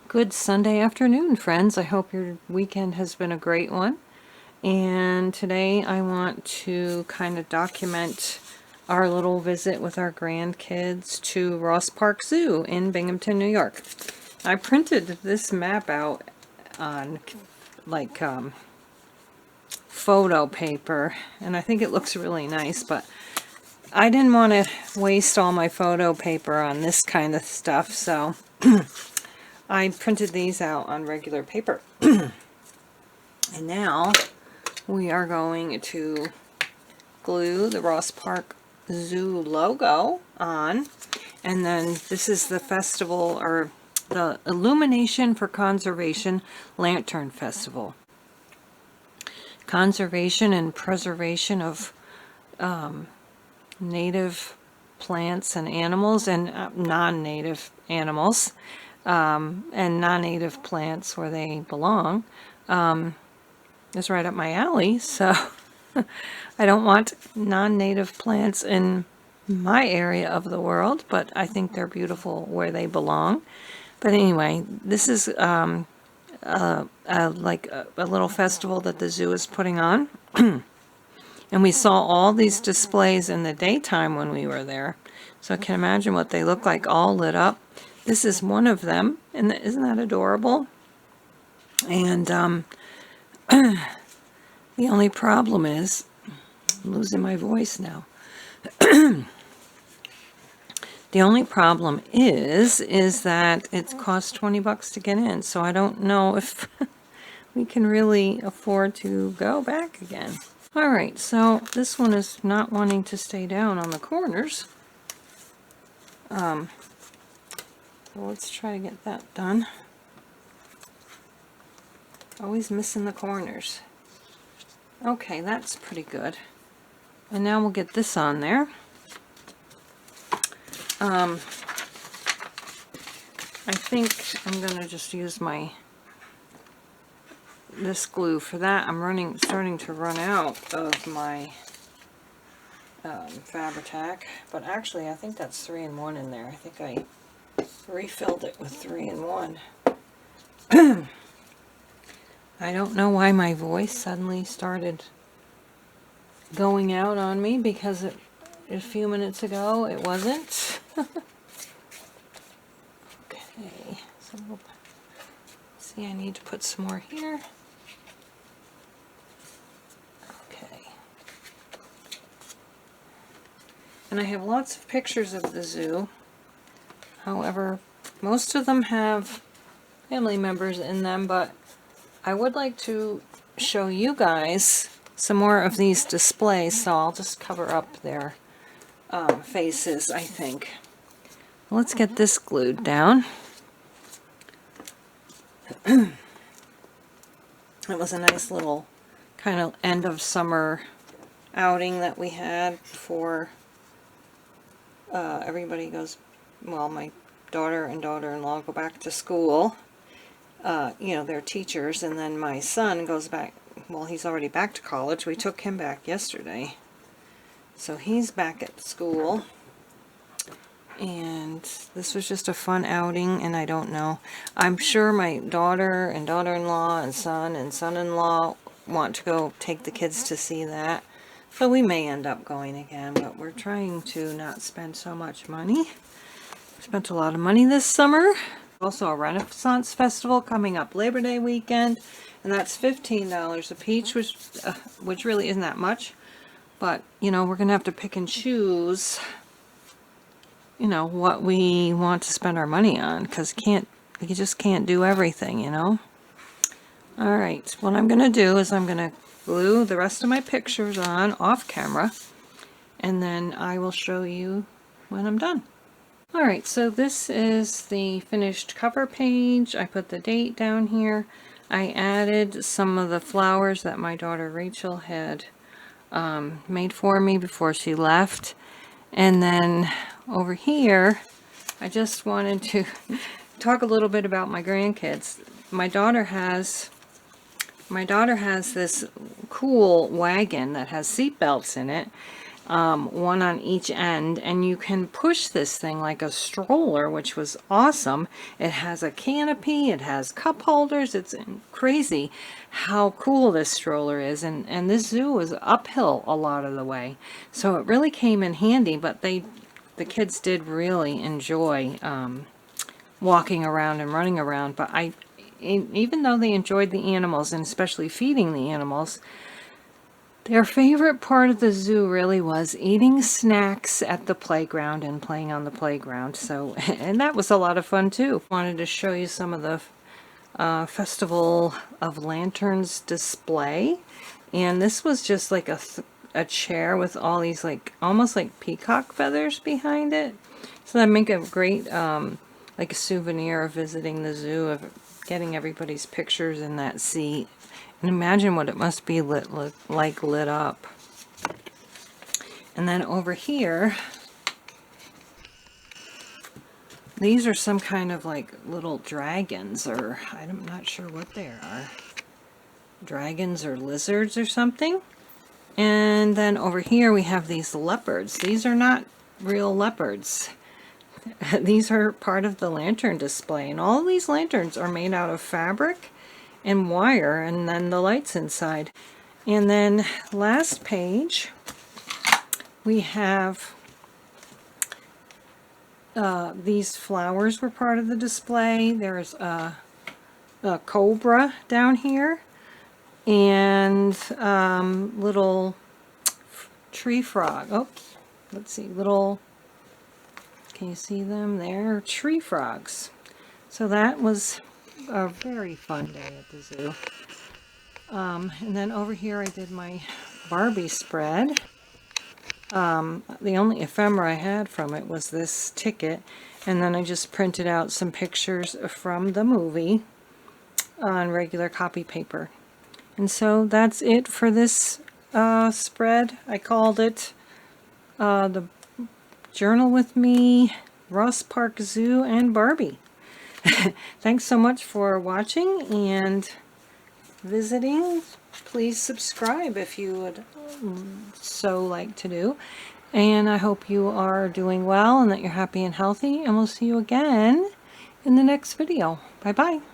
Good Sunday afternoon, friends. I hope your weekend has been a great one. And today I want to kind of document our little visit with our grandkids to Ross Park Zoo in Binghamton, New York. I printed this map out on like photo paper, and I think it looks really nice, but I didn't want to waste all my photo paper on this kind of stuff, so I printed these out on regular paper. And now we are going to glue the Ross Park Zoo logo on. And then this is the festival, or the Illumination for Conservation Lantern Festival. Conservation and preservation of native plants and animals, and non-native animals. And non-native plants where they belong, is right up my alley. So I don't want non-native plants in my area of the world, but I think they're beautiful where they belong. But anyway, this is like a little festival that the zoo is putting on. And we saw all these displays in the daytime when we were there. So I can imagine what they look like, all lit up. This is one of them, and isn't that adorable? And the only problem is, I'm losing my voice now. The only problem is that it costs $20 to get in, so I don't know if we can really afford to go back again. All right, so this one is not wanting to stay down on the corners. So let's try to get that done. Always missing the corners. Okay, that's pretty good. And now we'll get this on there. I think I'm going to just use this glue for that. I'm starting to run out of my Fabri-Tac, but actually I think that's 3-in-1 in there. I think I refilled it with 3-in-1. I don't know why my voice suddenly started going out on me, because a few minutes ago it wasn't. Okay, so see, I need to put some more here. Okay. And I have lots of pictures of the zoo. However, most of them have family members in them, but I would like to show you guys some more of these displays, so I'll just cover up their faces, I think. Let's get this glued down. It was a nice little kind of end of summer outing that we had before everybody goes, well, my daughter and daughter-in-law go back to school. You know, they're teachers, and then my son goes back, well, he's already back to college. We took him back yesterday. So he's back at school. And this was just a fun outing, and I don't know. I'm sure my daughter and daughter-in-law and son-in-law want to go take the kids to see that. So we may end up going again, but we're trying to not spend so much money. Spent a lot of money this summer. Also a Renaissance Festival coming up Labor Day weekend, and that's $15 a piece, which really isn't that much. But, you know, we're going to have to pick and choose, you know, what we want to spend our money on, because you just can't do everything, you know. All right, what I'm going to do is I'm going to glue the rest of my pictures on off camera, and then I will show you when I'm done. Alright, so this is the finished cover page. I put the date down here. I added some of the flowers that my daughter Rachel had made for me before she left. And then over here, I just wanted to talk a little bit about my grandkids. My daughter has this cool wagon that has seat belts in it. one on each end, and you can push this thing like a stroller, which was awesome. It has a canopy, it has cup holders. It's crazy how cool this stroller is, and this zoo was uphill a lot of the way, so it really came in handy. But the kids did really enjoy walking around and running around. But even though they enjoyed the animals, and especially feeding the animals, their favorite part of the zoo really was eating snacks at the playground and playing on the playground. So, and that was a lot of fun too. Wanted to show you some of the Festival of Lanterns display. And this was just like a chair with all these like almost like peacock feathers behind it. So that make a great like a souvenir of visiting the zoo, of getting everybody's pictures in that seat. And imagine what it must be lit up. And then over here, these are some kind of like little dragons, or I'm not sure what they are. Dragons or lizards or something. And then over here we have these leopards. These are not real leopards. These are part of the lantern display. And all of these lanterns are made out of fabric and wire, and then the lights inside. And then last page we have these flowers were part of the display. There's a cobra down here, and little tree frog. Oh, let's see, little, can you see them there? Tree frogs. So that was a very fun day at the zoo. And then over here I did my Barbie spread. The only ephemera I had from it was this ticket, and then I just printed out some pictures from the movie on regular copy paper. And so that's it for this spread. I called it the Journal with Me, Ross Park Zoo, and Barbie. Thanks so much for watching and visiting. Please subscribe if you would so like to do. And I hope you are doing well and that you're happy and healthy. And we'll see you again in the next video. Bye-bye.